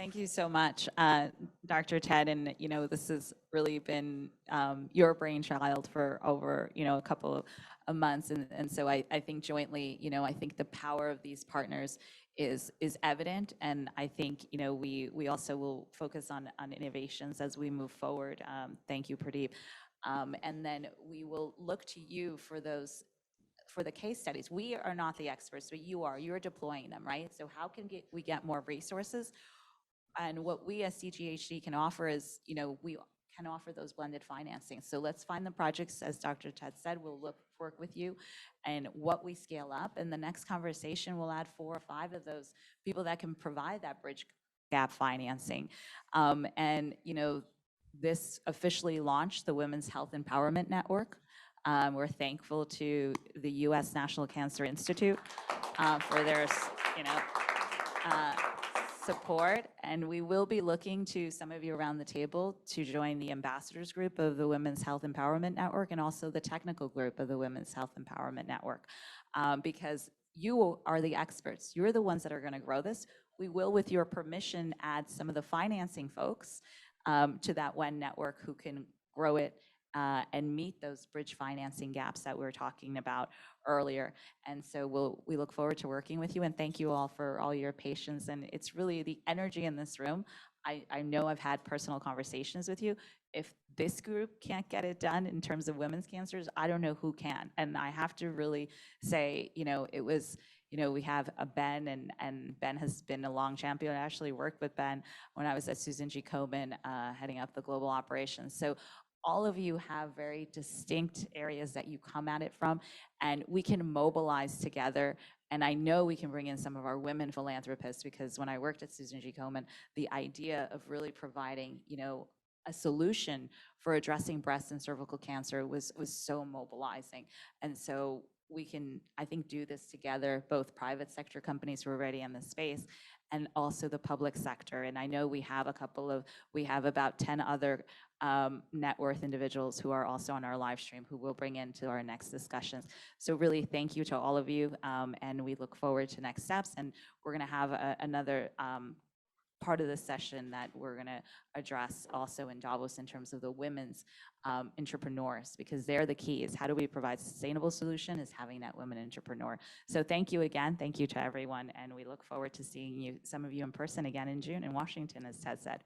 Thank you so much, Dr. Ted. And, this has really been your brainchild for over, a couple of months. And so I think jointly, I think the power of these partners is evident. And I think, we also will focus on innovations as we move forward. Thank you, Pradeep. And then we will look to you for the case studies. We are not the experts, but you're deploying them, right? So how can we get more resources? And what we as CGHD can offer is, we can offer those blended financing. So let's find the projects, as Dr. Ted said, we'll work with you and what we scale up. And the next conversation, we'll add 4 or 5 of those people that can provide that bridge gap financing. And, this officially launched the Women's Health Empowerment Network. We're thankful to the U.S. National Cancer Institute for their, support, and we will be looking to some of you around the table to join the ambassadors group of the Women's Health Empowerment Network and also the technical group of the Women's Health Empowerment Network, because you are the experts. You're the ones that are going to grow this. We will, with your permission, add some of the financing folks to that WEN network who can grow it and meet those bridge financing gaps that we were talking about earlier. And so we look forward to working with you, and thank you all for all your patience. And it's really the energy in this room. I know I've had personal conversations with you. If this group can't get it done in terms of women's cancers, I don't know who can. And I have to really say, it was, we have a Ben, and Ben has been a long champion. I actually worked with Ben when I was at Susan G. Komen, heading up the global operations. So all of you have very distinct areas that you come at it from, and we can mobilize together. And I know we can bring in some of our women philanthropists, because when I worked at Susan G. Komen, the idea of really providing, a solution for addressing breast and cervical cancer was so mobilizing. And so we can, I think, do this together, both private sector companies who are already in this space and also the public sector. And I know we have about 10 other net worth individuals who are also on our live stream who we'll bring into our next discussions. So really thank you to all of you, and we look forward to next steps. And we're gonna have another part of the session that we're gonna address also in Davos in terms of the women's entrepreneurs, because they're the key. Is how do we provide sustainable solution is having that women entrepreneur. So thank you again. Thank you to everyone. And we look forward to seeing some of you in person again in June in Washington, as Ted said.